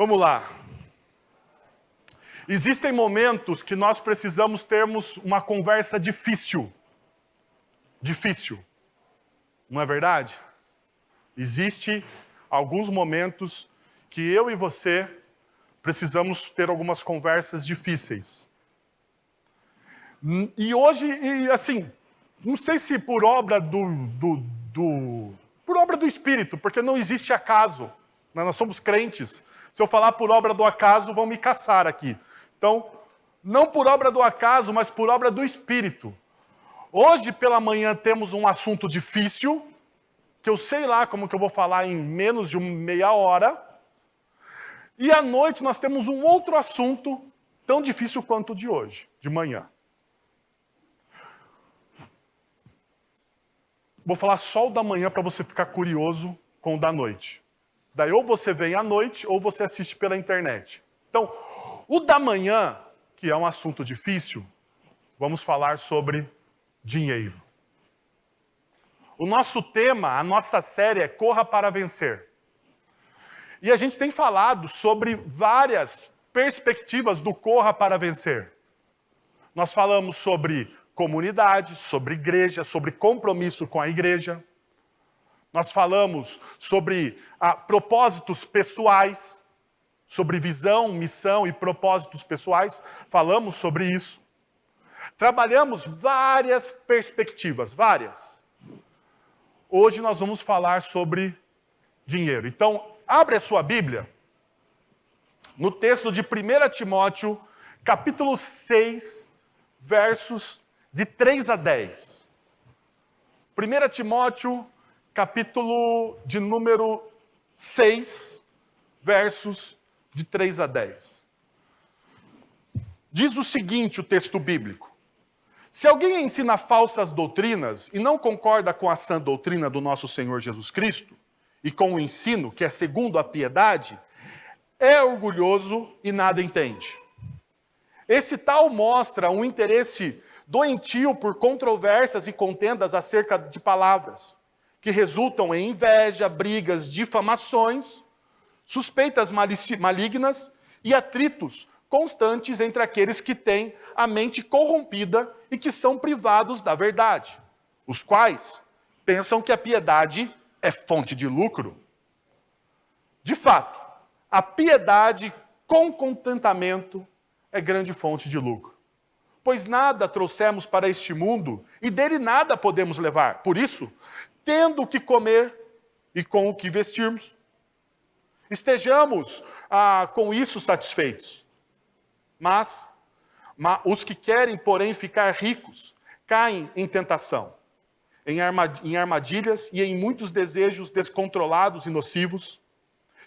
Vamos lá. Existem momentos que nós precisamos termos uma conversa difícil. Difícil. Não é verdade? Existem alguns momentos que eu e você precisamos ter algumas conversas difíceis. E hoje, assim, não sei se por obra por obra do Espírito, porque não existe acaso. Nós somos crentes. Se eu falar por obra do acaso, vão me caçar aqui. Então, não por obra do acaso, mas por obra do Espírito. Hoje pela manhã temos um assunto difícil, que eu sei lá como que eu vou falar em menos de meia hora. E à noite nós temos um outro assunto tão difícil quanto o de hoje, de manhã. Vou falar só o da manhã para você ficar curioso com o da noite. Daí ou você vem à noite ou você assiste pela internet. Então, o da manhã, que é um assunto difícil, vamos falar sobre dinheiro. O nosso tema, a nossa série é Corra para Vencer. E a gente tem falado sobre várias perspectivas do Corra para Vencer. Nós falamos sobre comunidade, sobre igreja, sobre compromisso com a igreja. Nós falamos sobre propósitos pessoais, sobre visão, missão e propósitos pessoais. Falamos sobre isso. Trabalhamos várias perspectivas, várias. Hoje nós vamos falar sobre dinheiro. Então, abre a sua Bíblia no texto de 1 Timóteo, capítulo 6, versos de 3 a 10. 1 Timóteo, capítulo de número 6, versos de 3 a 10. Diz o seguinte o texto bíblico: se alguém ensina falsas doutrinas e não concorda com a sã doutrina do nosso Senhor Jesus Cristo, e com o ensino que é segundo a piedade, é orgulhoso e nada entende. Esse tal mostra um interesse doentio por controvérsias e contendas acerca de palavras, que resultam em inveja, brigas, difamações, suspeitas malignas e atritos constantes entre aqueles que têm a mente corrompida e que são privados da verdade, os quais pensam que a piedade é fonte de lucro. De fato, a piedade com contentamento é grande fonte de lucro. Pois nada trouxemos para este mundo e dele nada podemos levar. Por isso, tendo o que comer e com o que vestirmos, estejamos com isso satisfeitos. Mas os que querem, porém, ficar ricos, caem em tentação, em armadilhas e em muitos desejos descontrolados e nocivos,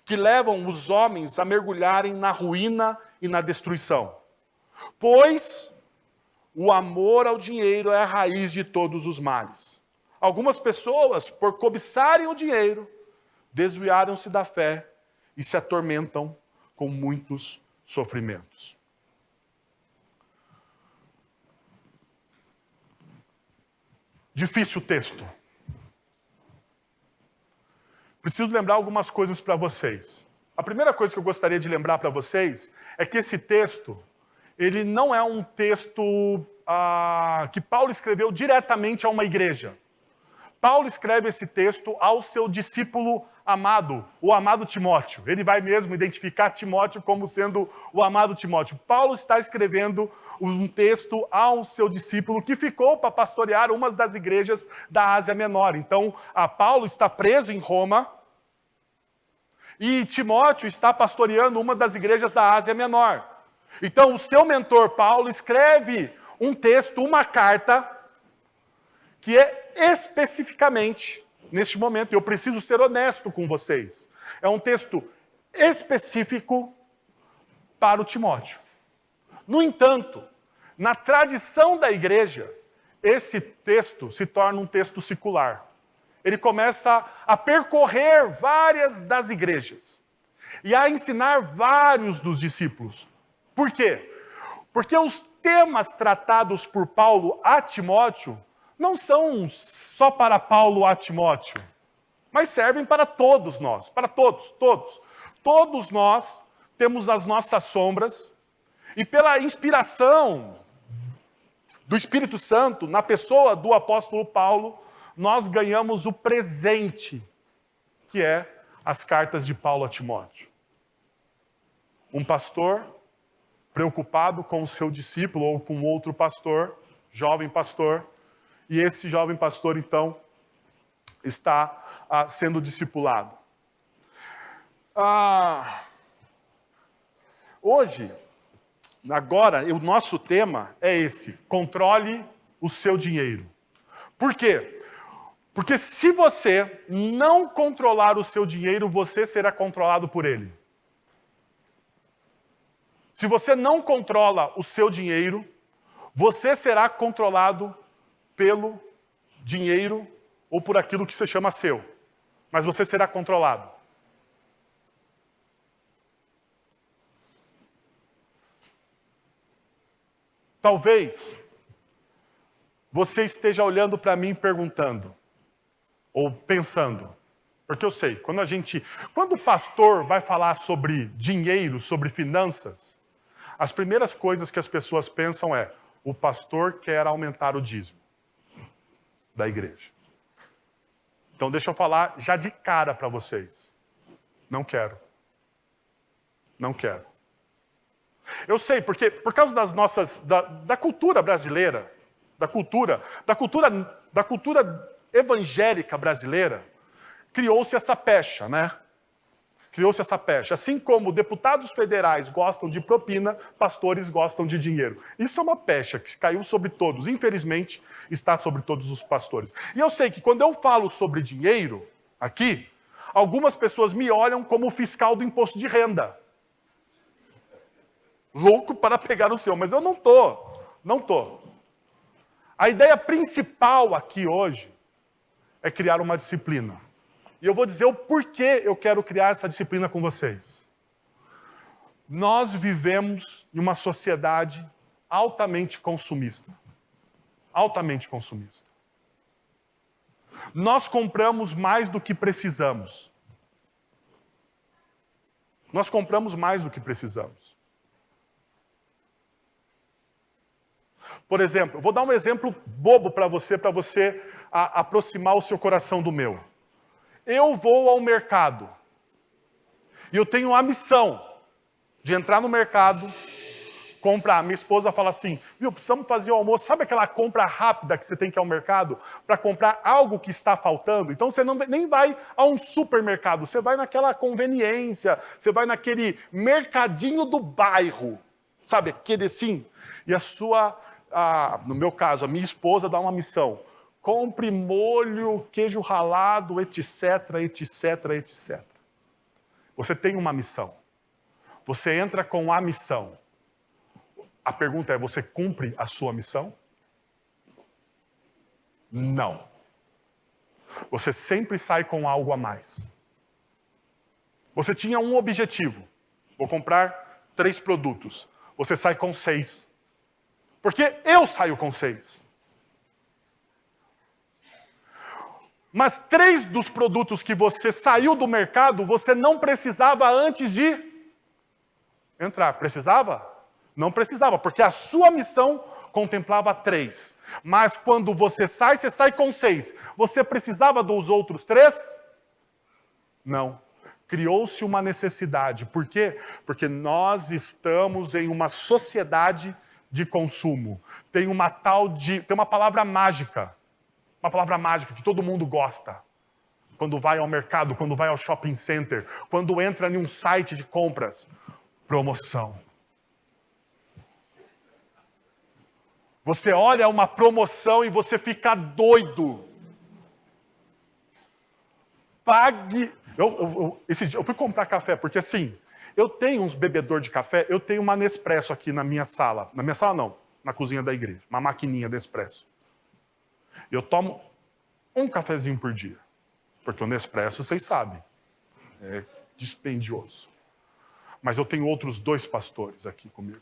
que levam os homens a mergulharem na ruína e na destruição. Pois o amor ao dinheiro é a raiz de todos os males. Algumas pessoas, por cobiçarem o dinheiro, desviaram-se da fé e se atormentam com muitos sofrimentos. Difícil o texto. Preciso lembrar algumas coisas para vocês. A primeira coisa que eu gostaria de lembrar para vocês é que esse texto, ele não é um texto que Paulo escreveu diretamente a uma igreja. Paulo escreve esse texto ao seu discípulo amado, o amado Timóteo. Ele vai mesmo identificar Timóteo como sendo o amado Timóteo. Paulo está escrevendo um texto ao seu discípulo que ficou para pastorear uma das igrejas da Ásia Menor. Então, Paulo está preso em Roma e Timóteo está pastoreando uma das igrejas da Ásia Menor. Então, o seu mentor Paulo escreve um texto, uma carta, que é especificamente, neste momento, eu preciso ser honesto com vocês, é um texto específico para o Timóteo. No entanto, na tradição da igreja, esse texto se torna um texto secular. Ele começa a percorrer várias das igrejas e a ensinar vários dos discípulos. Por quê? Porque os temas tratados por Paulo a Timóteo não são só para Paulo a Timóteo, mas servem para todos nós, para todos. Todos nós temos as nossas sombras, e pela inspiração do Espírito Santo, na pessoa do apóstolo Paulo, nós ganhamos o presente, que é as cartas de Paulo a Timóteo. Um pastor preocupado com o seu discípulo ou com outro pastor, jovem pastor, e esse jovem pastor, então, está sendo discipulado. Hoje, agora, o nosso tema é esse: controle o seu dinheiro. Por quê? Porque se você não controlar o seu dinheiro, você será controlado por ele. Se você não controla o seu dinheiro, você será controlado pelo dinheiro ou por aquilo que se chama seu. Mas você será controlado. Talvez você esteja olhando para mim perguntando, ou pensando, porque eu sei, quando o pastor vai falar sobre dinheiro, sobre finanças, as primeiras coisas que as pessoas pensam é: o pastor quer aumentar o dízimo da igreja. Então deixa eu falar já de cara para vocês. Não quero. Não quero. Eu sei, porque por causa das nossas, da cultura brasileira, da cultura evangélica brasileira, criou-se essa pecha, né? Criou-se essa pecha. Assim como deputados federais gostam de propina, pastores gostam de dinheiro. Isso é uma pecha que caiu sobre todos. Infelizmente, está sobre todos os pastores. E eu sei que quando eu falo sobre dinheiro, aqui, algumas pessoas me olham como o fiscal do imposto de renda. Louco para pegar o seu, mas eu não tô. A ideia principal aqui hoje é criar uma disciplina. E eu vou dizer o porquê eu quero criar essa disciplina com vocês. Nós vivemos em uma sociedade altamente consumista. Altamente consumista. Nós compramos mais do que precisamos. Nós compramos mais do que precisamos. Por exemplo, vou dar um exemplo bobo para você aproximar o seu coração do meu. Eu vou ao mercado e eu tenho a missão de entrar no mercado, comprar. Minha esposa fala assim: viu, precisamos fazer o almoço. Sabe aquela compra rápida que você tem que ir ao mercado para comprar algo que está faltando? Então você nem vai a um supermercado, você vai naquela conveniência, você vai naquele mercadinho do bairro, sabe, aquele assim. E no meu caso, a minha esposa dá uma missão: compre molho, queijo ralado, etc, etc, etc. Você tem uma missão. Você entra com a missão. A pergunta é: você cumpre a sua missão? Não. Você sempre sai com algo a mais. Você tinha um objetivo: vou comprar 3 produtos. Você sai com 6. Porque eu saio com 6. Mas 3 dos produtos que você saiu do mercado, você não precisava antes de entrar. Precisava? Não precisava, porque a sua missão contemplava 3. Mas quando você sai com 6. Você precisava dos outros 3? Não. Criou-se uma necessidade. Por quê? Porque nós estamos em uma sociedade de consumo. Tem uma palavra mágica. Uma palavra mágica que todo mundo gosta. Quando vai ao mercado, quando vai ao shopping center, quando entra em um site de compras. Promoção. Você olha uma promoção e você fica doido. Pague. Eu fui comprar café, porque assim, eu tenho uns bebedor de café, eu tenho uma Nespresso aqui na minha sala. Na minha sala não, na cozinha da igreja. Uma maquininha Nespresso. Eu tomo um cafezinho por dia. Porque o Nespresso, vocês sabem, é dispendioso. Mas eu tenho outros 2 pastores aqui comigo.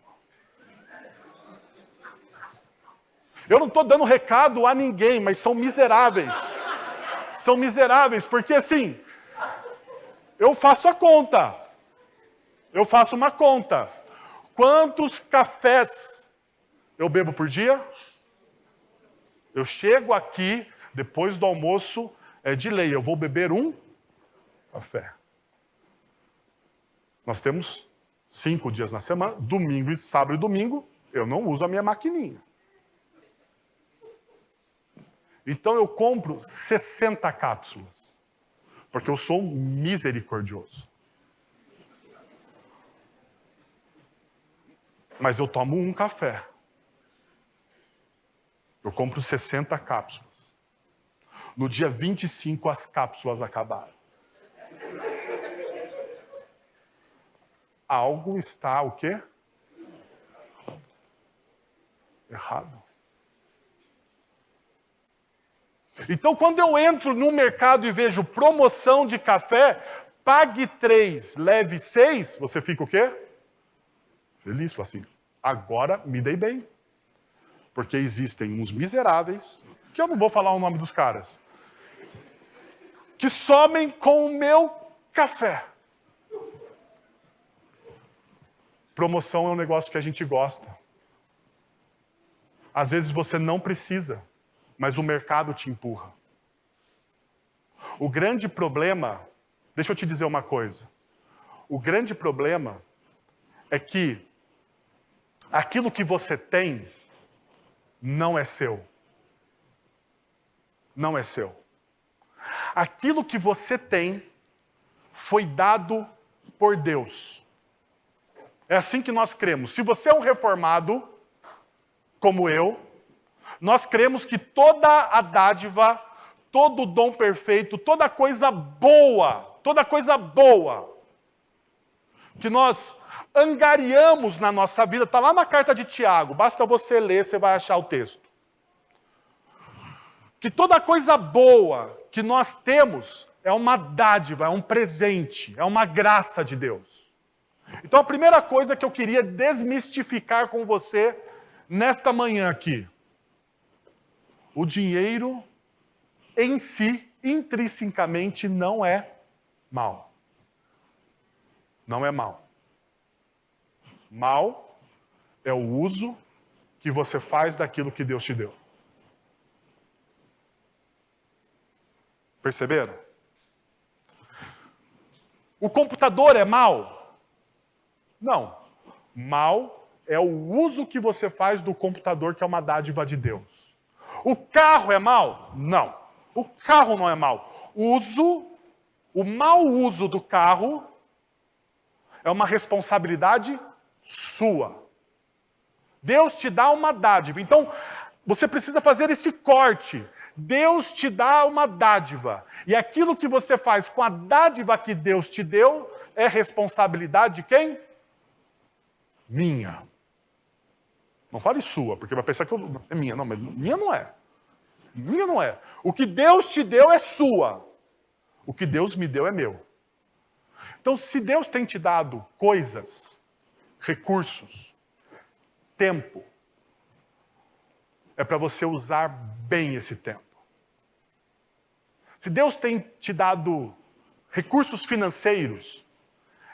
Eu não estou dando recado a ninguém, mas são miseráveis. São miseráveis, porque assim, eu faço a conta. Eu faço uma conta. Quantos cafés eu bebo por dia? Eu chego aqui, depois do almoço, é de lei, eu vou beber um café. Nós temos 5 dias na semana, domingo, sábado e domingo, eu não uso a minha maquininha. Então eu compro 60 cápsulas, porque eu sou um misericordioso. Mas eu tomo um café. Eu compro 60 cápsulas. No dia 25, as cápsulas acabaram. Algo está, o quê? Errado. Então, quando eu entro no mercado e vejo promoção de café, pague 3, leve 6, você fica o quê? Feliz, assim. Agora me dei bem. Porque existem uns miseráveis, que eu não vou falar o nome dos caras, que somem com o meu café. Promoção é um negócio que a gente gosta. Às vezes você não precisa, mas o mercado te empurra. O grande problema, deixa eu te dizer uma coisa. O grande problema é que aquilo que você tem não é seu. Não é seu. Aquilo que você tem foi dado por Deus. É assim que nós cremos. Se você é um reformado, como eu, nós cremos que toda a dádiva, todo o dom perfeito, toda coisa boa que nós angariamos na nossa vida, está lá na carta de Tiago, basta você ler, você vai achar o texto. Que toda coisa boa que nós temos é uma dádiva, é um presente, é uma graça de Deus. Então a primeira coisa que eu queria desmistificar com você nesta manhã aqui, o dinheiro em si, intrinsecamente, não é mal. Não é mal. Mal é o uso que você faz daquilo que Deus te deu. Perceberam? O computador é mal? Não. Mal é o uso que você faz do computador, que é uma dádiva de Deus. O carro é mal? Não. O carro não é mal. O mau uso do carro é uma responsabilidade sua. Deus te dá uma dádiva. Então, você precisa fazer esse corte. Deus te dá uma dádiva. E aquilo que você faz com a dádiva que Deus te deu é responsabilidade de quem? Minha. Não fale sua, porque vai pensar que é minha. Não, mas minha não é. Minha não é. O que Deus te deu é sua. O que Deus me deu é meu. Então, se Deus tem te dado coisas, recursos, tempo, é para você usar bem esse tempo. Se Deus tem te dado recursos financeiros,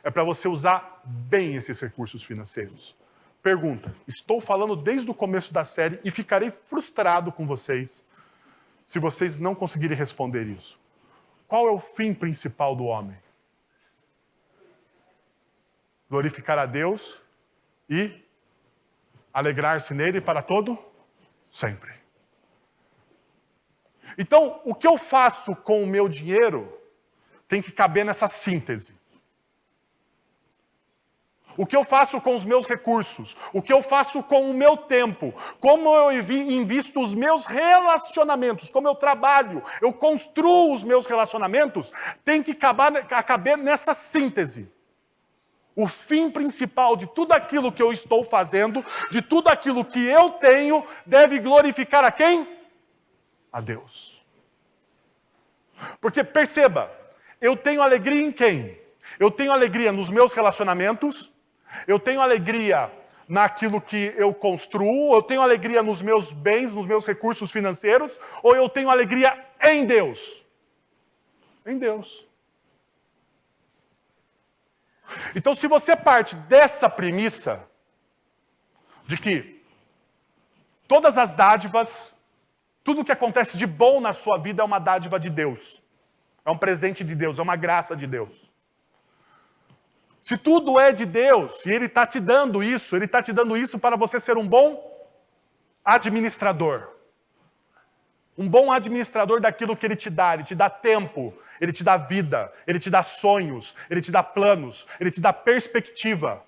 é para você usar bem esses recursos financeiros. Pergunta, estou falando desde o começo da série e ficarei frustrado com vocês se vocês não conseguirem responder isso. Qual é o fim principal do homem? Glorificar a Deus e alegrar-se nele para todo sempre. Então, o que eu faço com o meu dinheiro tem que caber nessa síntese. O que eu faço com os meus recursos, o que eu faço com o meu tempo, como eu invisto os meus relacionamentos, como eu trabalho, eu construo os meus relacionamentos, tem que caber nessa síntese. O fim principal de tudo aquilo que eu estou fazendo, de tudo aquilo que eu tenho, deve glorificar a quem? A Deus. Porque perceba, eu tenho alegria em quem? Eu tenho alegria nos meus relacionamentos, eu tenho alegria naquilo que eu construo, eu tenho alegria nos meus bens, nos meus recursos financeiros, ou eu tenho alegria em Deus? Em Deus. Então, se você parte dessa premissa de que todas as dádivas, tudo que acontece de bom na sua vida é uma dádiva de Deus. É um presente de Deus, é uma graça de Deus. Se tudo é de Deus e Ele está te dando isso, Ele está te dando isso para você ser um bom administrador. Um bom administrador daquilo que Ele te dá tempo, Ele te dá vida, Ele te dá sonhos, Ele te dá planos, Ele te dá perspectiva.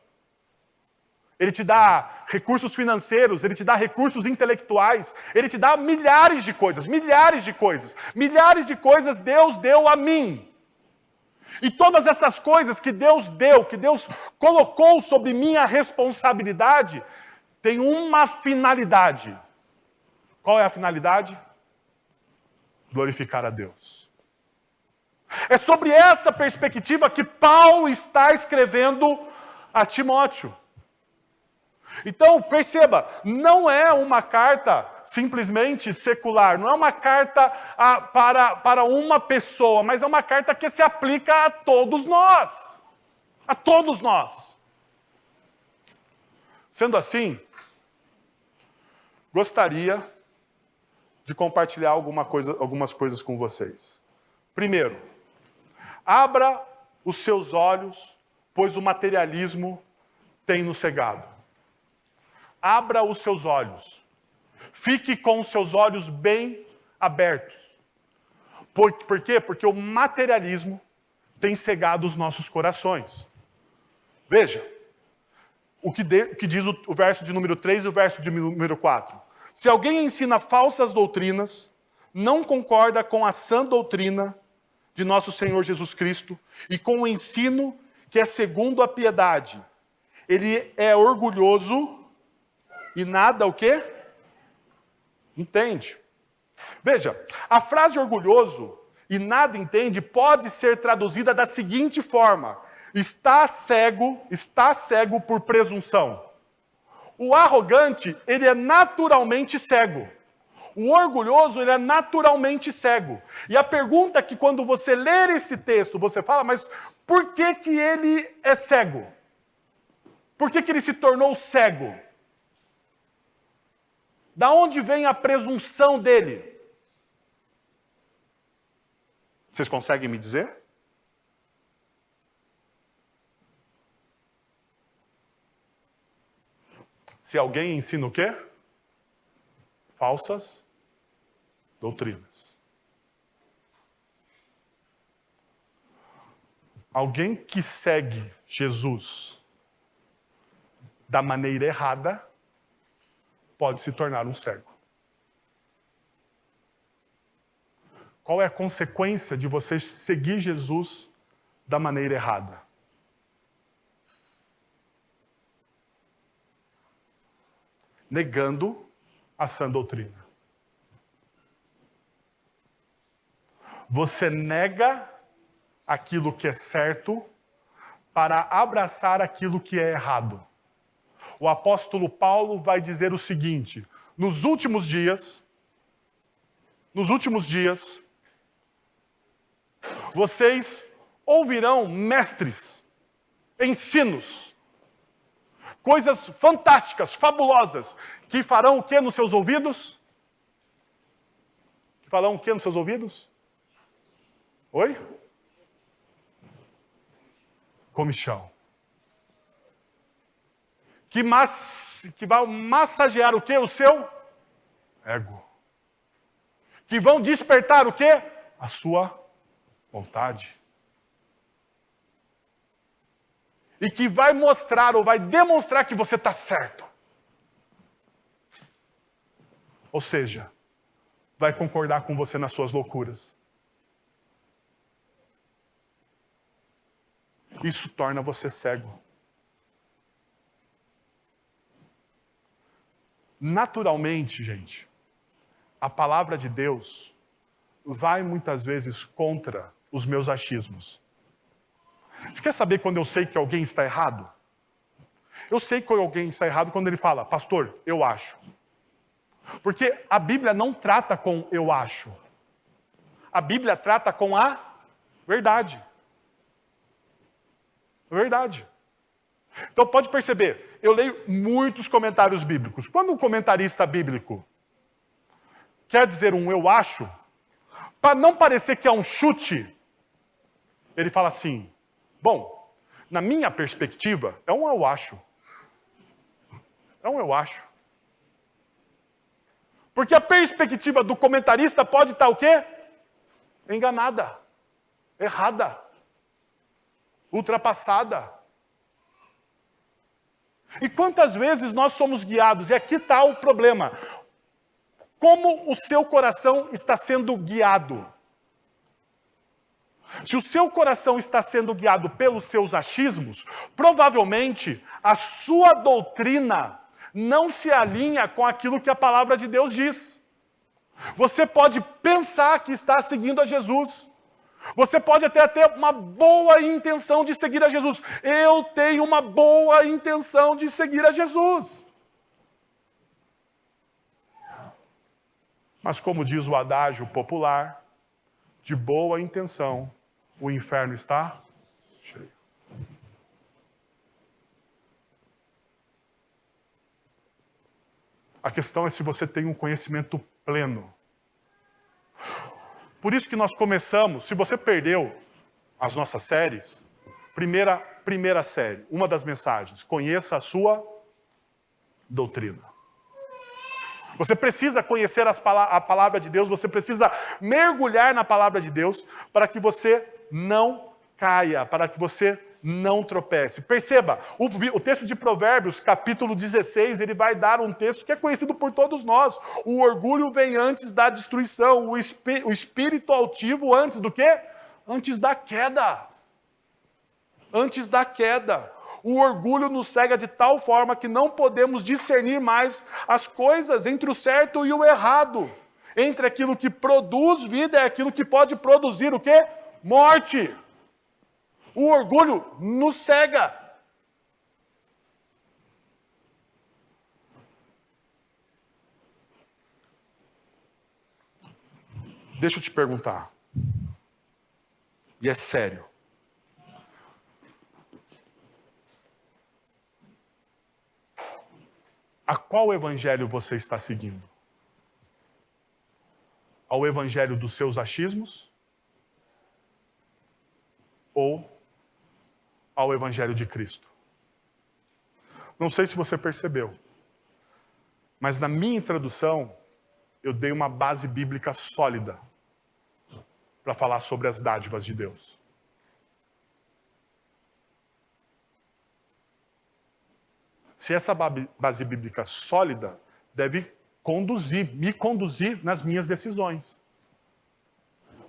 Ele te dá recursos financeiros, Ele te dá recursos intelectuais, Ele te dá milhares de coisas, milhares de coisas. Milhares de coisas Deus deu a mim. E todas essas coisas que Deus deu, que Deus colocou sobre minha responsabilidade, tem uma finalidade. Qual é a finalidade? Glorificar a Deus. É sobre essa perspectiva que Paulo está escrevendo a Timóteo. Então, perceba, não é uma carta simplesmente secular, não é uma carta para uma pessoa, mas é uma carta que se aplica a todos nós. A todos nós. Sendo assim, gostaria de compartilhar algumas coisas com vocês. Primeiro, abra os seus olhos, pois o materialismo tem nos cegado. Abra os seus olhos. Fique com os seus olhos bem abertos. Por quê? Porque o materialismo tem cegado os nossos corações. Veja, o que diz o verso de número 3 e o verso de número 4. Se alguém ensina falsas doutrinas, não concorda com a sã doutrina de nosso Senhor Jesus Cristo e com o ensino que é segundo a piedade, ele é orgulhoso e nada o quê? Entende. Veja, a frase orgulhoso e nada entende pode ser traduzida da seguinte forma: está cego por presunção. O arrogante, ele é naturalmente cego. O orgulhoso, ele é naturalmente cego. E a pergunta é que quando você ler esse texto, você fala, mas por que que ele é cego? Por que que ele se tornou cego? Da onde vem a presunção dele? Vocês conseguem me dizer? Se alguém ensina o quê? Falsas doutrinas. Alguém que segue Jesus da maneira errada pode se tornar um cego. Qual é a consequência de você seguir Jesus da maneira errada? Negando a sã doutrina. Você nega aquilo que é certo para abraçar aquilo que é errado. O apóstolo Paulo vai dizer o seguinte: nos últimos dias, vocês ouvirão mestres, ensinos, coisas fantásticas, fabulosas, que farão o que nos seus ouvidos? Que farão o que nos seus ouvidos? Oi? Comichão. Que vai massagear o quê? O seu ego. Que vão despertar o quê? A sua vontade. E que vai mostrar ou vai demonstrar que você está certo. Ou seja, vai concordar com você nas suas loucuras. Isso torna você cego. Naturalmente, gente, a palavra de Deus vai muitas vezes contra os meus achismos. Você quer saber quando eu sei que alguém está errado? Eu sei que alguém está errado quando ele fala, pastor, eu acho. Porque a Bíblia não trata com eu acho. A Bíblia trata com a verdade. É verdade. Então pode perceber, eu leio muitos comentários bíblicos. Quando um comentarista bíblico quer dizer um eu acho, para não parecer que é um chute, ele fala assim, bom, na minha perspectiva, é um eu acho. É um eu acho. Porque a perspectiva do comentarista pode estar o quê? Enganada, errada, ultrapassada. E quantas vezes nós somos guiados, e aqui está o problema, como o seu coração está sendo guiado? Se o seu coração está sendo guiado pelos seus achismos, provavelmente a sua doutrina não se alinha com aquilo que a palavra de Deus diz. Você pode pensar que está seguindo a Jesus. Você pode até ter uma boa intenção de seguir a Jesus. Eu tenho uma boa intenção de seguir a Jesus. Mas como diz o adágio popular, de boa intenção, o inferno está cheio. A questão é se você tem um conhecimento pleno. Por isso que nós começamos, se você perdeu as nossas séries, primeira série, uma das mensagens, conheça a sua doutrina. Você precisa conhecer a palavra de Deus, você precisa mergulhar na palavra de Deus para que você não caia, para que você não tropece. Perceba, o texto de Provérbios, capítulo 16, ele vai dar um texto que é conhecido por todos nós. O orgulho vem antes da destruição, o espírito altivo antes do quê? Antes da queda. Antes da queda. O orgulho nos cega de tal forma que não podemos discernir mais as coisas entre o certo e o errado. Entre aquilo que produz vida e aquilo que pode produzir o quê? Morte. O orgulho nos cega. Deixa eu te perguntar. E é sério. A qual evangelho você está seguindo? Ao evangelho dos seus achismos? Ou ao evangelho de Cristo? Não sei se você percebeu, mas na minha introdução eu dei uma base bíblica sólida para falar sobre as dádivas de Deus. Se essa base bíblica sólida deve me conduzir nas minhas decisões.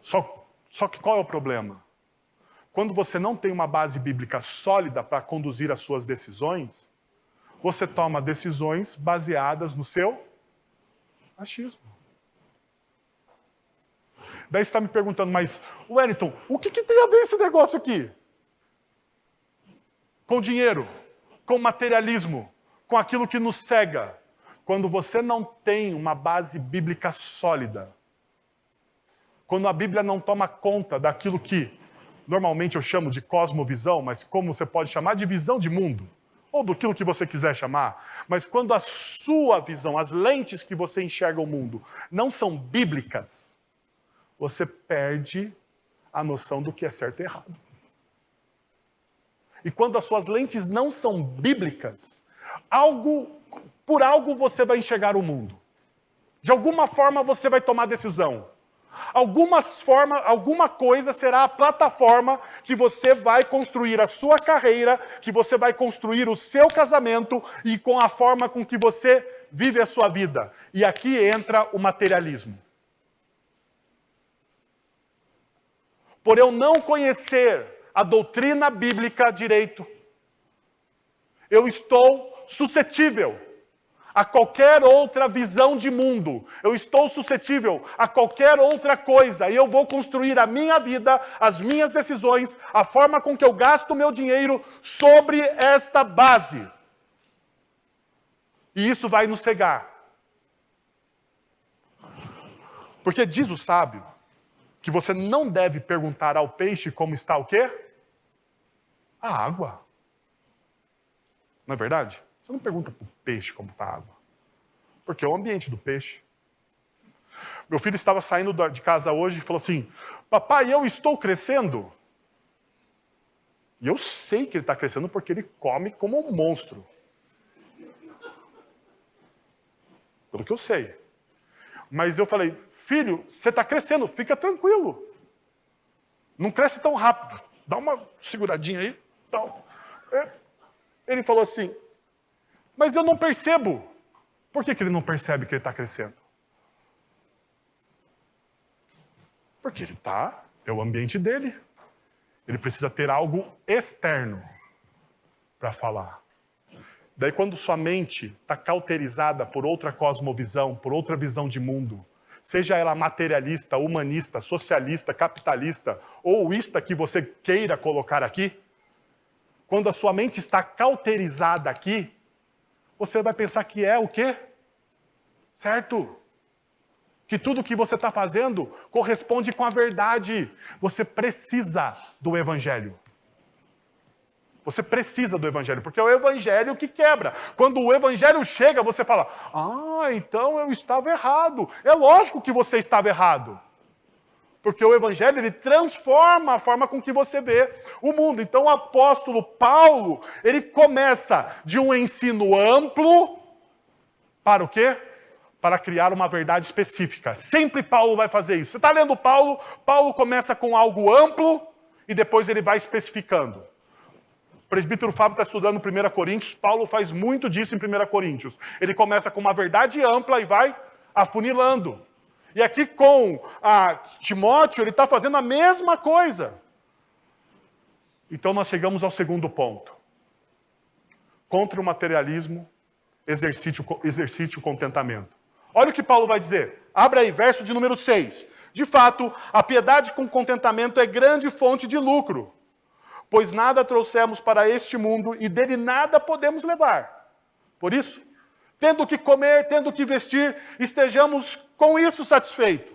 Só que qual é o problema? Quando você não tem uma base bíblica sólida para conduzir as suas decisões, você toma decisões baseadas no seu achismo. Daí você está me perguntando, mas, Wellington, o que tem a ver esse negócio aqui? Com dinheiro, com materialismo, com aquilo que nos cega. Quando você não tem uma base bíblica sólida, quando a Bíblia não toma conta daquilo que normalmente eu chamo de cosmovisão, mas como você pode chamar de visão de mundo, ou do que você quiser chamar, mas quando a sua visão, as lentes que você enxerga o mundo, não são bíblicas, você perde a noção do que é certo e errado. E quando as suas lentes não são bíblicas, por algo você vai enxergar o mundo. De alguma forma você vai tomar decisão. Alguma coisa será a plataforma que você vai construir a sua carreira, que você vai construir o seu casamento e com a forma com que você vive a sua vida. E aqui entra o materialismo. Por eu não conhecer a doutrina bíblica direito, eu estou suscetível a qualquer outra visão de mundo. Eu estou suscetível a qualquer outra coisa. E eu vou construir a minha vida, as minhas decisões, a forma com que eu gasto o meu dinheiro sobre esta base. E isso vai nos cegar. Porque diz o sábio que você não deve perguntar ao peixe como está o quê? A água. Não é verdade? Você não pergunta para o peixe como está a água. Porque é o ambiente do peixe. Meu filho estava saindo de casa hoje e falou assim, papai, eu estou crescendo? E eu sei que ele está crescendo porque ele come como um monstro. Pelo que eu sei. Mas eu falei, filho, você está crescendo, fica tranquilo. Não cresce tão rápido. Dá uma seguradinha aí. Ele falou assim, mas eu não percebo. Por que ele não percebe que ele está crescendo? Porque ele está, é o ambiente dele. Ele precisa ter algo externo para falar. Daí quando sua mente está cauterizada por outra cosmovisão, por outra visão de mundo, seja ela materialista, humanista, socialista, capitalista, ou ista que você queira colocar aqui, quando a sua mente está cauterizada aqui, você vai pensar que é o quê? Certo? Que tudo que você está fazendo corresponde com a verdade. Você precisa do Evangelho. Você precisa do Evangelho, porque é o Evangelho que quebra. Quando o Evangelho chega, você fala, então eu estava errado. É lógico que você estava errado. Porque o Evangelho, ele transforma a forma com que você vê o mundo. Então o apóstolo Paulo, ele começa de um ensino amplo para o quê? Para criar uma verdade específica. Sempre Paulo vai fazer isso. Você está lendo Paulo, Paulo começa com algo amplo e depois ele vai especificando. O presbítero Fábio está estudando 1 Coríntios, Paulo faz muito disso em 1 Coríntios. Ele começa com uma verdade ampla e vai afunilando. E aqui com Timóteo, ele está fazendo a mesma coisa. Então nós chegamos ao segundo ponto. Contra o materialismo, exercite o contentamento. Olha o que Paulo vai dizer. Abre aí, verso de número 6. De fato, a piedade com contentamento é grande fonte de lucro, pois nada trouxemos para este mundo e dele nada podemos levar. Por isso, tendo que comer, tendo que vestir, estejamos com isso satisfeitos.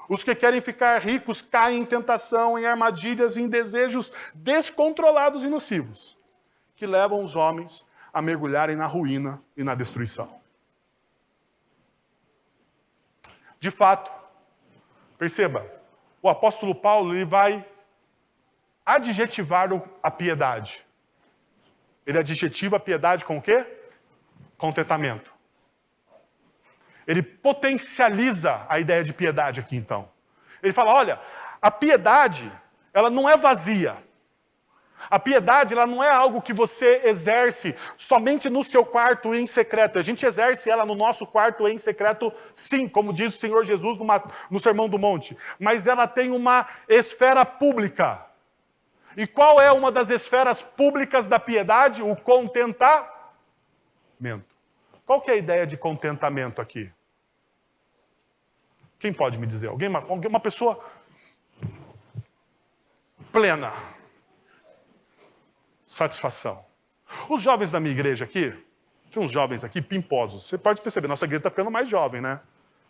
Os que querem ficar ricos caem em tentação, em armadilhas, em desejos descontrolados e nocivos, que levam os homens a mergulharem na ruína e na destruição. De fato, perceba, o apóstolo Paulo ele vai adjetivar a piedade. Ele adjetiva a piedade com o quê? Contentamento. Ele potencializa a ideia de piedade aqui, então. Ele fala, olha, a piedade, ela não é vazia. A piedade, ela não é algo que você exerce somente no seu quarto em secreto. A gente exerce ela no nosso quarto em secreto, sim, como diz o Senhor Jesus no Sermão do Monte. Mas ela tem uma esfera pública. E qual é uma das esferas públicas da piedade? O contentamento. Qual que é a ideia de contentamento aqui? Quem pode me dizer? Uma pessoa plena. Satisfação. Os jovens da minha igreja aqui, tem uns jovens aqui pimposos. Você pode perceber, nossa igreja está ficando mais jovem, né?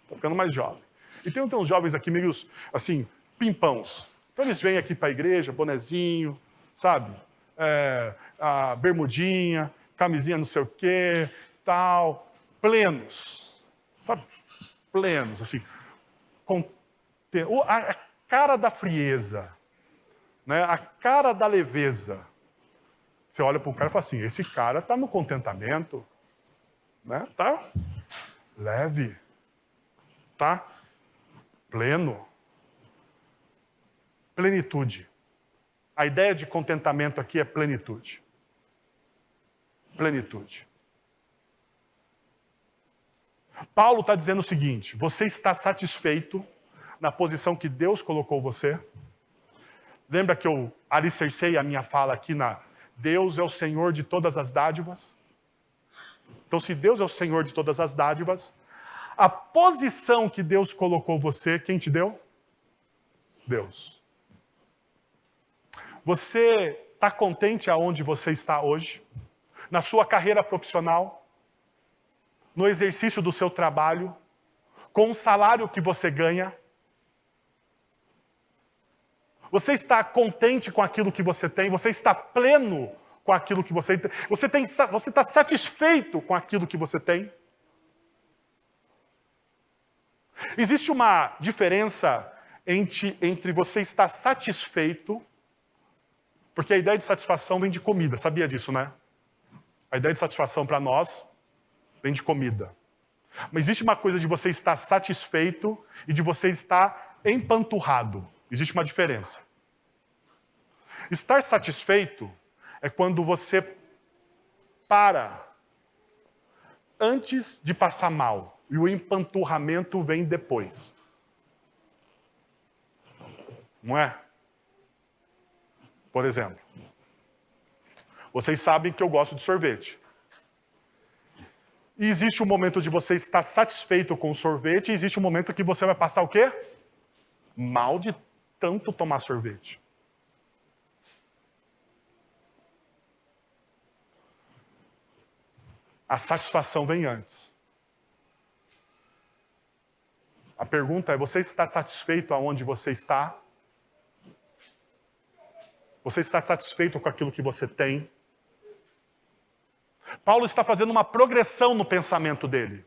Está ficando mais jovem. E tem uns jovens aqui meio, assim, pimpãos. Então eles vêm aqui para a igreja, bonezinho, sabe? A bermudinha, camisinha não sei o quê, tal. Plenos. Sabe? Plenos, assim. A cara da frieza. Né? A cara da leveza. Você olha para o cara e fala assim, esse cara está no contentamento, né? Tá leve, tá pleno. Plenitude. A ideia de contentamento aqui é plenitude. Plenitude. Paulo está dizendo o seguinte, você está satisfeito na posição que Deus colocou você? Lembra que eu alicercei a minha fala aqui na Deus é o Senhor de todas as dádivas? Então, se Deus é o Senhor de todas as dádivas, a posição que Deus colocou você, quem te deu? Deus. Você está contente aonde você está hoje? Na sua carreira profissional? No exercício do seu trabalho? Com o salário que você ganha? Você está contente com aquilo que você tem? Você está pleno com aquilo que você tem? Você está satisfeito com aquilo que você tem? Existe uma diferença entre você estar satisfeito, porque a ideia de satisfação vem de comida, sabia disso, né? A ideia de satisfação para nós vem de comida. Mas existe uma coisa de você estar satisfeito e de você estar empanturrado. Existe uma diferença. Estar satisfeito é quando você para antes de passar mal. E o empanturramento vem depois. Não é? Por exemplo, vocês sabem que eu gosto de sorvete. E existe um momento de você estar satisfeito com o sorvete, e existe um momento que você vai passar o quê? Mal de tanto tomar sorvete. A satisfação vem antes. A pergunta é, você está satisfeito aonde você está? Você está satisfeito com aquilo que você tem? Paulo está fazendo uma progressão no pensamento dele.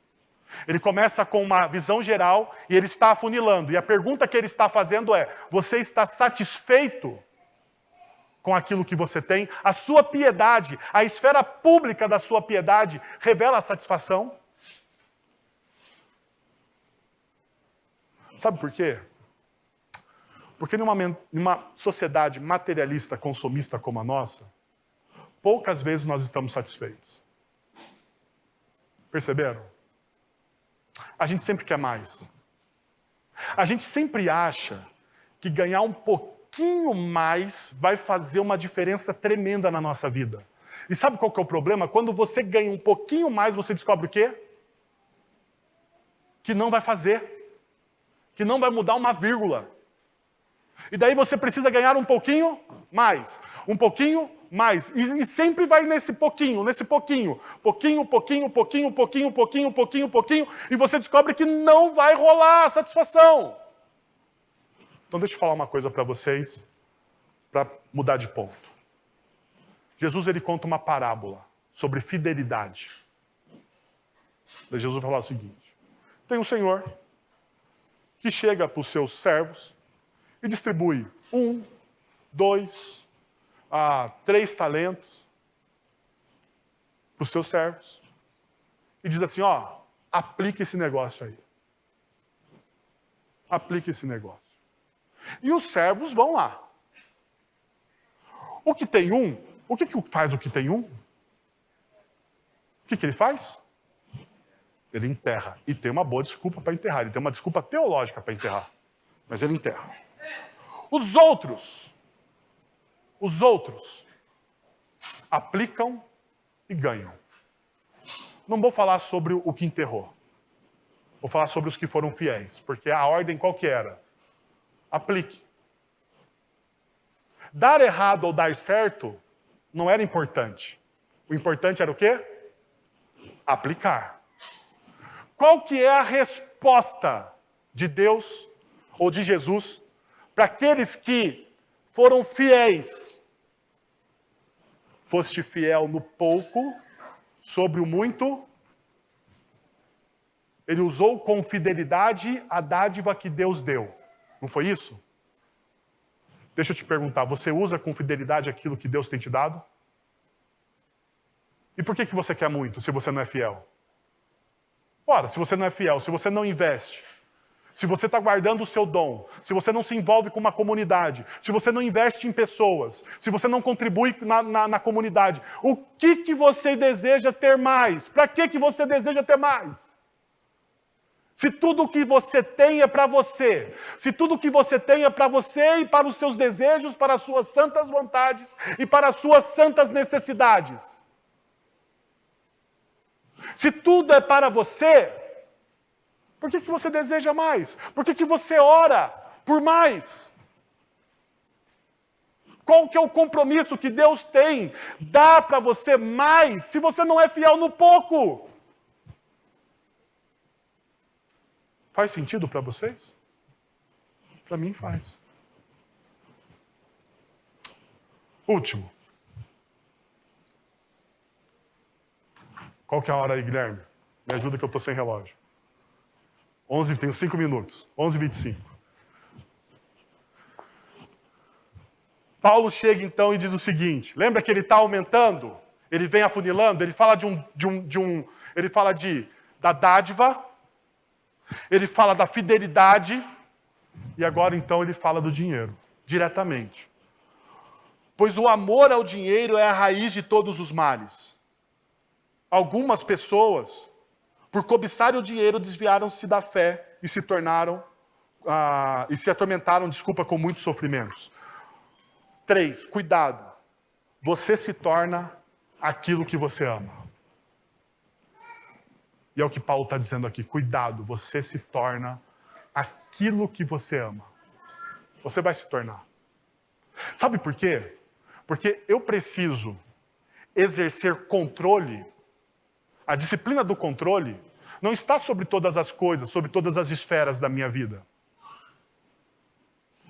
Ele começa com uma visão geral e ele está afunilando. E a pergunta que ele está fazendo é, você está satisfeito com aquilo que você tem? A sua piedade, a esfera pública da sua piedade, revela a satisfação? Sabe por quê? Porque numa sociedade materialista, consumista como a nossa, poucas vezes nós estamos satisfeitos. Perceberam? A gente sempre quer mais. A gente sempre acha que ganhar um pouquinho mais vai fazer uma diferença tremenda na nossa vida. E sabe qual que é o problema? Quando você ganha um pouquinho mais, você descobre o quê? Que não vai fazer. Que não vai mudar uma vírgula. E daí você precisa ganhar um pouquinho mais. Um pouquinho mais. E sempre vai nesse pouquinho, nesse pouquinho. Pouquinho, pouquinho, pouquinho, pouquinho, pouquinho, pouquinho, pouquinho. E você descobre que não vai rolar a satisfação. Então deixa eu falar uma coisa para vocês, para mudar de ponto. Jesus, ele conta uma parábola sobre fidelidade. Daí Jesus vai falar o seguinte. Tem um senhor que chega para os seus servos e distribui 1, 2, 3 talentos para os seus servos. E diz assim, ó, aplique esse negócio aí. Aplique esse negócio. E os servos vão lá. O que tem um, o que faz o que tem um? O que ele faz? Ele enterra. E tem uma boa desculpa para enterrar. Ele tem uma desculpa teológica para enterrar. Mas ele enterra. Os outros aplicam e ganham. Não vou falar sobre o que enterrou. Vou falar sobre os que foram fiéis. Porque a ordem qual que era? Aplique. Dar errado ou dar certo não era importante. O importante era o quê? Aplicar. Qual que é a resposta de Deus ou de Jesus para aqueles que foram fiéis? Foste fiel no pouco, sobre o muito. Ele usou com fidelidade a dádiva que Deus deu. Não foi isso? Deixa eu te perguntar, você usa com fidelidade aquilo que Deus tem te dado? E por que você quer muito se você não é fiel? Ora, se você não é fiel, se você não investe, se você está guardando o seu dom, se você não se envolve com uma comunidade, se você não investe em pessoas, se você não contribui na comunidade, o que você deseja ter mais? Para que você deseja ter mais? Se tudo o que você tem é para você, se tudo o que você tem é para você e para os seus desejos, para as suas santas vontades e para as suas santas necessidades. Se tudo é para você, por que você deseja mais? Por que você ora por mais? Qual que é o compromisso que Deus tem? Dá para você mais se você não é fiel no pouco. Faz sentido para vocês? Para mim faz. Último. Qual que é a hora aí, Guilherme? Me ajuda que eu estou sem relógio. 11, tenho 5 minutos. 11h25. Paulo chega então e diz o seguinte, lembra que ele está aumentando? Ele vem afunilando, ele fala ele fala da dádiva, ele fala da fidelidade, e agora então ele fala do dinheiro, diretamente. Pois o amor ao dinheiro é a raiz de todos os males. Algumas pessoas, por cobiçarem o dinheiro, desviaram-se da fé e se tornaram, e se atormentaram, com muitos sofrimentos. 3, cuidado. Você se torna aquilo que você ama. E é o que Paulo está dizendo aqui. Cuidado, você se torna aquilo que você ama. Você vai se tornar. Sabe por quê? Porque eu preciso exercer controle. A disciplina do controle não está sobre todas as coisas, sobre todas as esferas da minha vida.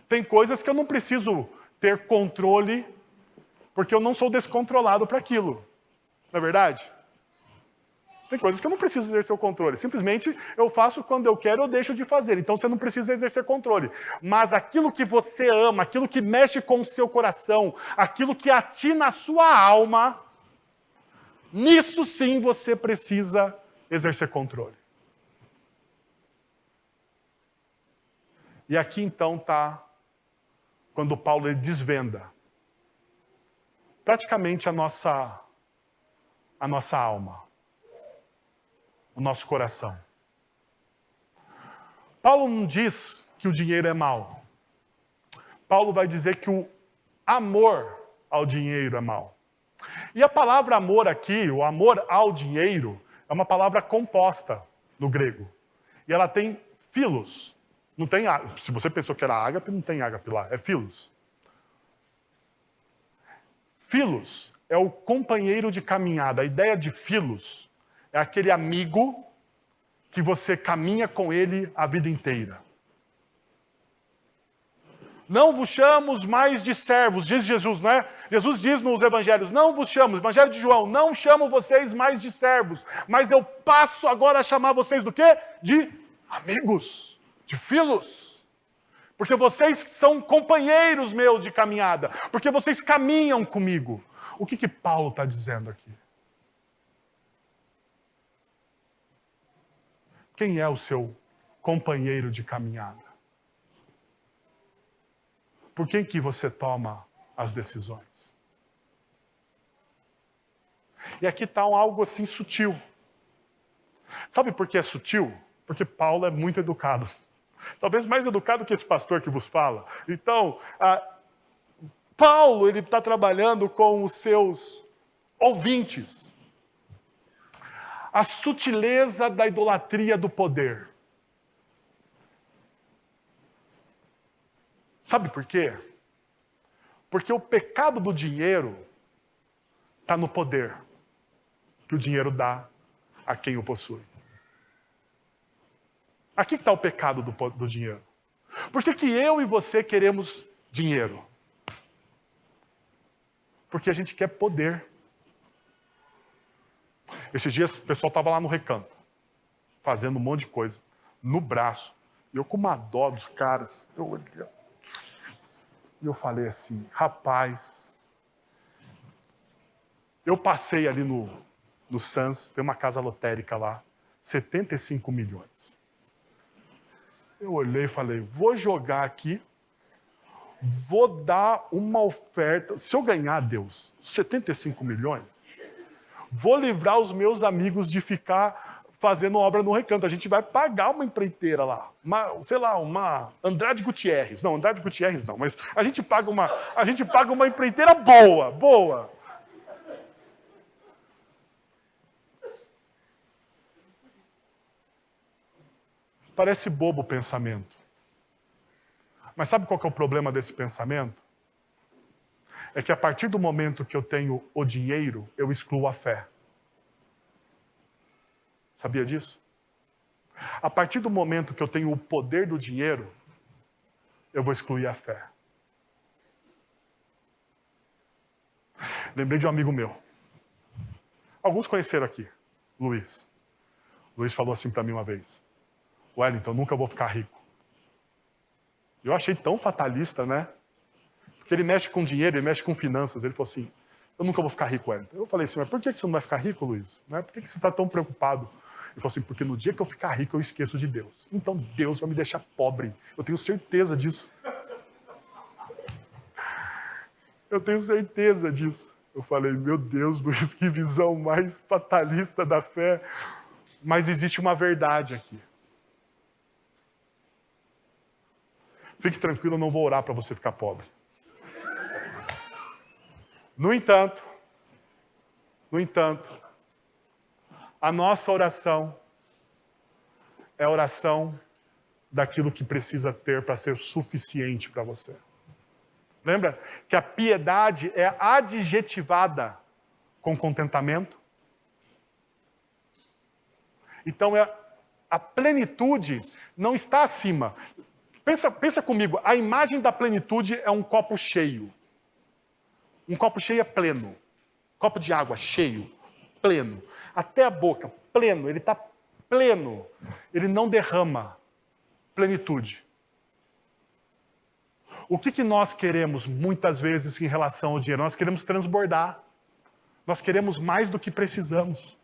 Tem coisas que eu não preciso ter controle, porque eu não sou descontrolado para aquilo. Não é verdade? Tem coisas que eu não preciso exercer o controle. Simplesmente eu faço quando eu quero ou deixo de fazer. Então você não precisa exercer controle. Mas aquilo que você ama, aquilo que mexe com o seu coração, aquilo que atina a sua alma, nisso sim você precisa exercer controle. E aqui então está quando Paulo ele desvenda praticamente a nossa alma, o nosso coração. Paulo não diz que o dinheiro é mau. Paulo vai dizer que o amor ao dinheiro é mau. E a palavra amor aqui, o amor ao dinheiro, é uma palavra composta no grego. E ela tem filos. Não tem, se você pensou que era ágape, não tem ágape lá, é filos. Filos é o companheiro de caminhada. A ideia de filos é aquele amigo que você caminha com ele a vida inteira. Não vos chamo mais de servos, diz Jesus, não é? Jesus diz nos evangelhos, não vos chamo, evangelho de João, não chamo vocês mais de servos, mas eu passo agora a chamar vocês do quê? De amigos. De filos, porque vocês são companheiros meus de caminhada, porque vocês caminham comigo. O que Paulo está dizendo aqui? Quem é o seu companheiro de caminhada? Por quem que você toma as decisões? E aqui está algo assim sutil. Sabe por que é sutil? Porque Paulo é muito educado. Talvez mais educado que esse pastor que vos fala. Então, Paulo ele está trabalhando com os seus ouvintes. A sutileza da idolatria do poder. Sabe por quê? Porque o pecado do dinheiro está no poder que o dinheiro dá a quem o possui. Aqui está o pecado do dinheiro. Por que eu e você queremos dinheiro? Porque a gente quer poder. Esses dias o pessoal estava lá no Recanto, fazendo um monte de coisa, no braço. E eu com uma dó dos caras, eu olhei. E eu falei assim, rapaz, eu passei ali no Sans, tem uma casa lotérica lá, 75 milhões. Eu olhei e falei, vou jogar aqui, vou dar uma oferta. Se eu ganhar, Deus, 75 milhões, vou livrar os meus amigos de ficar fazendo obra no Recanto. A gente vai pagar uma empreiteira lá. Uma Andrade Gutierrez. Não, Andrade Gutierrez não, mas a gente paga uma empreiteira boa. Parece bobo o pensamento. Mas sabe qual que é o problema desse pensamento? É que a partir do momento que eu tenho o dinheiro, eu excluo a fé. Sabia disso? A partir do momento que eu tenho o poder do dinheiro, eu vou excluir a fé. Lembrei de um amigo meu. Alguns conheceram aqui, Luiz. Luiz falou assim para mim uma vez: Wellington, eu nunca vou ficar rico. Eu achei tão fatalista, né? Porque ele mexe com dinheiro, ele mexe com finanças. Ele falou assim: eu nunca vou ficar rico, Wellington. Eu falei assim: mas por que você não vai ficar rico, Luiz? Né? Por que você está tão preocupado? Ele falou assim: porque no dia que eu ficar rico, eu esqueço de Deus. Então Deus vai me deixar pobre. Eu tenho certeza disso. Eu tenho certeza disso. Eu falei: meu Deus, Luiz, que visão mais fatalista da fé. Mas existe uma verdade aqui. Fique tranquilo, eu não vou orar para você ficar pobre. No entanto, a nossa oração é a oração daquilo que precisa ter para ser suficiente para você. Lembra que a piedade é adjetivada com contentamento? Então, a plenitude não está acima. Pensa comigo, a imagem da plenitude é um copo cheio. Um copo cheio é pleno. Copo de água cheio, pleno. Até a boca, pleno. Ele está pleno. Ele não derrama. Plenitude. O que nós queremos muitas vezes em relação ao dinheiro? Nós queremos transbordar. Nós queremos mais do que precisamos.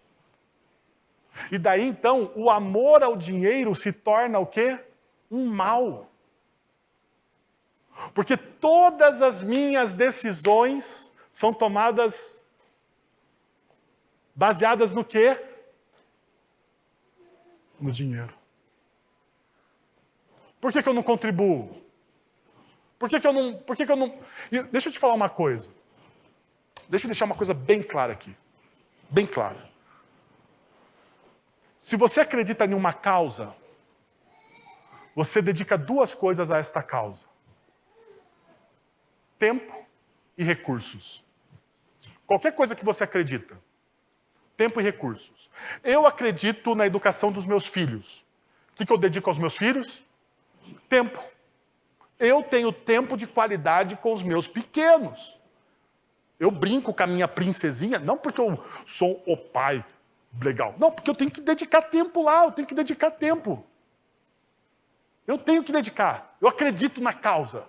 E daí então, o amor ao dinheiro se torna o quê? Um mal. Porque todas as minhas decisões são tomadas baseadas no quê? No dinheiro. Por que eu não contribuo? Por que eu não... Deixa eu te falar uma coisa. Deixa eu deixar uma coisa bem clara aqui. Bem clara. Se você acredita em uma causa, você dedica 2 coisas a esta causa: tempo e recursos. Qualquer coisa que você acredita, tempo e recursos. Eu acredito na educação dos meus filhos. O que eu dedico aos meus filhos? Tempo. Eu tenho tempo de qualidade com os meus pequenos. Eu brinco com a minha princesinha, não porque eu sou o pai legal. Não, porque eu tenho que dedicar tempo lá, eu tenho que dedicar tempo. Eu tenho que dedicar. Eu acredito na causa.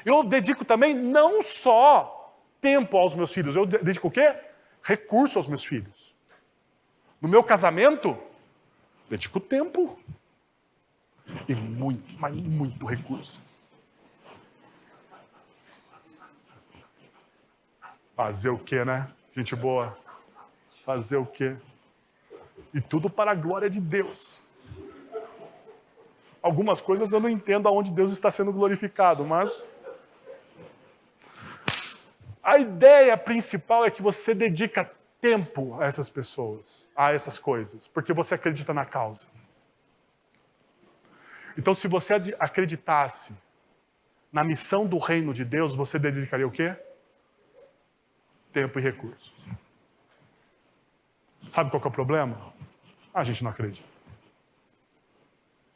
Eu dedico também não só tempo aos meus filhos, eu dedico o quê? Recurso aos meus filhos. No meu casamento, dedico tempo. E muito, mas muito recurso. Fazer o quê, né? Gente boa. Fazer o quê? E tudo para a glória de Deus. Algumas coisas eu não entendo aonde Deus está sendo glorificado, mas a ideia principal é que você dedica tempo a essas pessoas, a essas coisas, porque você acredita na causa. Então, se você acreditasse na missão do reino de Deus, você dedicaria o quê? Tempo e recursos. Sabe qual que é o problema? A gente não acredita.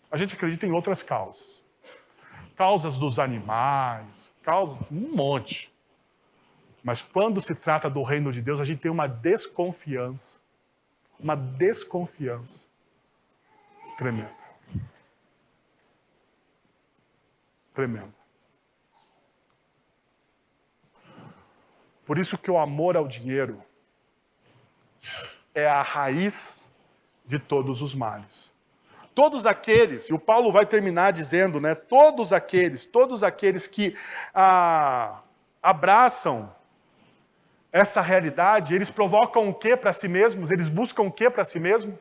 A gente acredita em outras causas. Causas dos animais, causas, um monte. Mas quando se trata do reino de Deus, a gente tem uma desconfiança. Uma desconfiança tremenda. Tremenda. Por isso que o amor ao dinheiro é a raiz de todos os males. Todos aqueles, e o Paulo vai terminar dizendo, né? Todos aqueles que abraçam essa realidade, eles provocam o que para si mesmos? Eles buscam o que para si mesmos?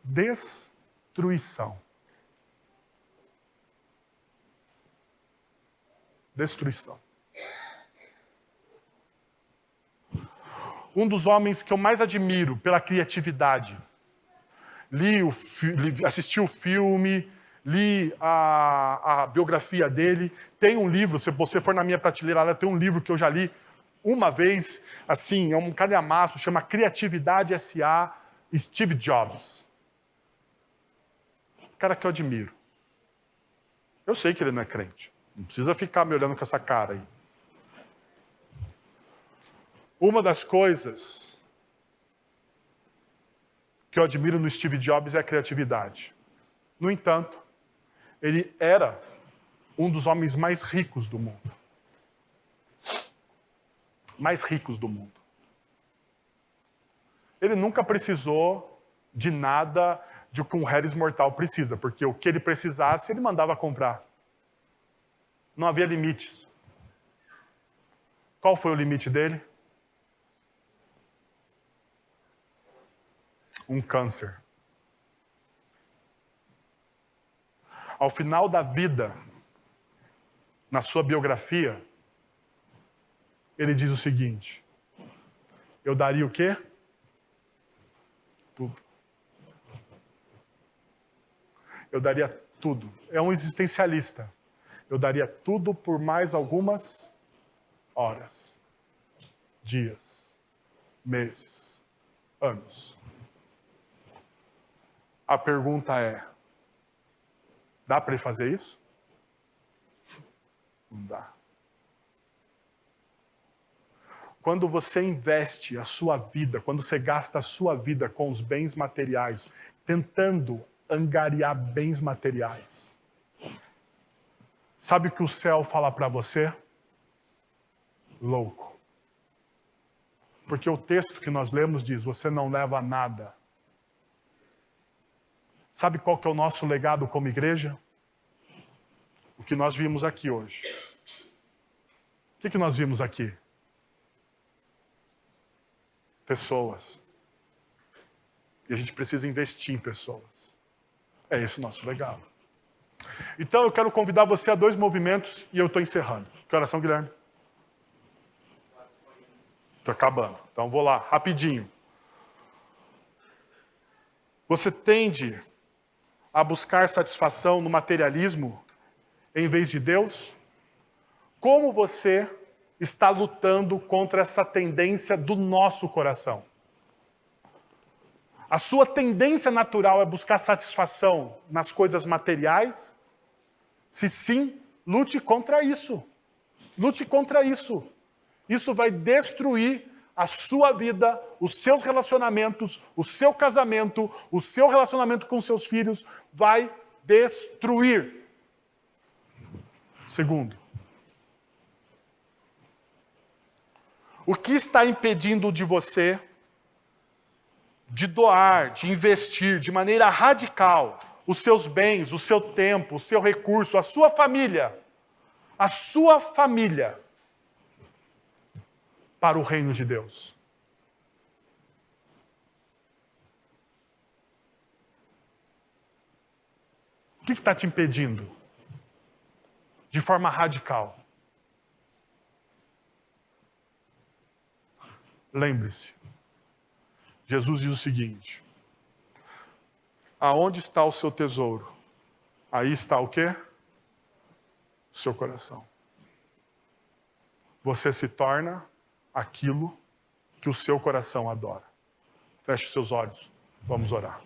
Destruição. Destruição. Um dos homens que eu mais admiro pela criatividade. Assisti o filme, li a biografia dele. Tem um livro, se você for na minha prateleira lá, tem um livro que eu já li uma vez, assim, é um calhamaço, chama Criatividade S.A. Steve Jobs. Cara que eu admiro. Eu sei que ele não é crente. Não precisa ficar me olhando com essa cara aí. Uma das coisas que eu admiro no Steve Jobs é a criatividade. No entanto, ele era um dos homens mais ricos do mundo. Mais ricos do mundo. Ele nunca precisou de nada de que um Harris mortal precisa, porque o que ele precisasse, ele mandava comprar. Não havia limites. Qual foi o limite dele? Um câncer. Ao final da vida, na sua biografia, ele diz o seguinte: eu daria o quê? Tudo. Eu daria tudo. É um existencialista. Eu daria tudo por mais algumas horas, dias, meses, anos. A pergunta é: dá para ele fazer isso? Não dá. Quando você investe a sua vida, quando você gasta a sua vida com os bens materiais, tentando angariar bens materiais, sabe o que o céu fala para você? Louco. Porque o texto que nós lemos diz: você não leva nada. Sabe qual que é o nosso legado como igreja? O que nós vimos aqui hoje. O que nós vimos aqui? Pessoas. E a gente precisa investir em pessoas. É esse o nosso legado. Então eu quero convidar você a 2 movimentos e eu estou encerrando. Que oração, Guilherme? Estou acabando. Então vou lá, rapidinho. Você tende a buscar satisfação no materialismo em vez de Deus? Como você está lutando contra essa tendência do nosso coração? A sua tendência natural é buscar satisfação nas coisas materiais? Se sim, lute contra isso. Lute contra isso. Isso vai destruir a sua vida, os seus relacionamentos, o seu casamento, o seu relacionamento com seus filhos. Vai destruir. Segundo, o que está impedindo de você de doar, de investir de maneira radical os seus bens, o seu tempo, o seu recurso, a sua família para o reino de Deus? O que está te impedindo? De forma radical. Lembre-se, Jesus diz o seguinte: aonde está o seu tesouro? Aí está o quê? O seu coração. Você se torna aquilo que o seu coração adora. Feche os seus olhos, vamos orar.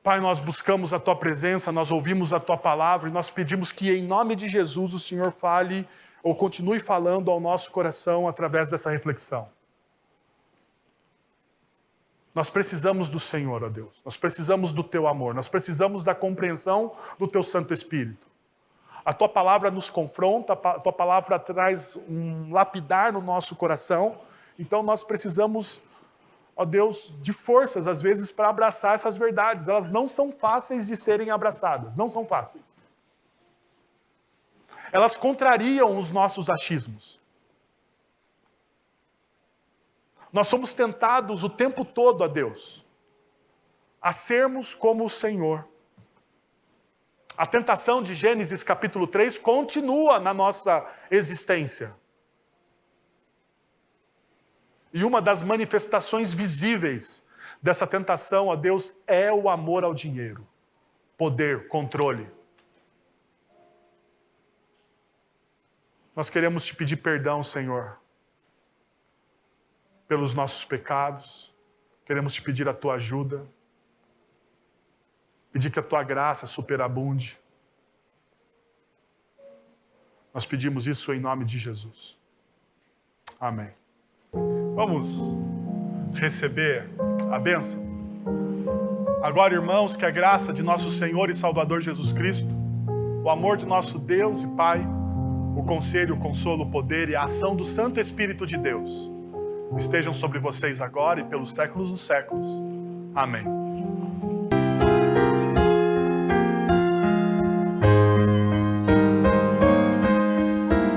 Pai, nós buscamos a Tua presença, nós ouvimos a Tua palavra e nós pedimos que em nome de Jesus o Senhor fale ou continue falando ao nosso coração através dessa reflexão. Nós precisamos do Senhor, ó Deus. Nós precisamos do Teu amor. Nós precisamos da compreensão do Teu Santo Espírito. A Tua palavra nos confronta, a Tua palavra traz um lapidar no nosso coração. Então nós precisamos, ó Deus, de forças, às vezes, para abraçar essas verdades. Elas não são fáceis de serem abraçadas. Não são fáceis. Elas contrariam os nossos achismos. Nós somos tentados o tempo todo, ó Deus, a sermos como o Senhor. A tentação de Gênesis capítulo 3 continua na nossa existência. E uma das manifestações visíveis dessa tentação, ó Deus, é o amor ao dinheiro, poder, controle. Nós queremos te pedir perdão, Senhor, pelos nossos pecados. Queremos te pedir a tua ajuda. Pedir que a tua graça superabunde. Nós pedimos isso em nome de Jesus. Amém. Vamos receber a bênção. Agora, irmãos, que a graça de nosso Senhor e Salvador Jesus Cristo, o amor de nosso Deus e Pai, o conselho, o consolo, o poder e a ação do Santo Espírito de Deus estejam sobre vocês agora e pelos séculos dos séculos. Amém.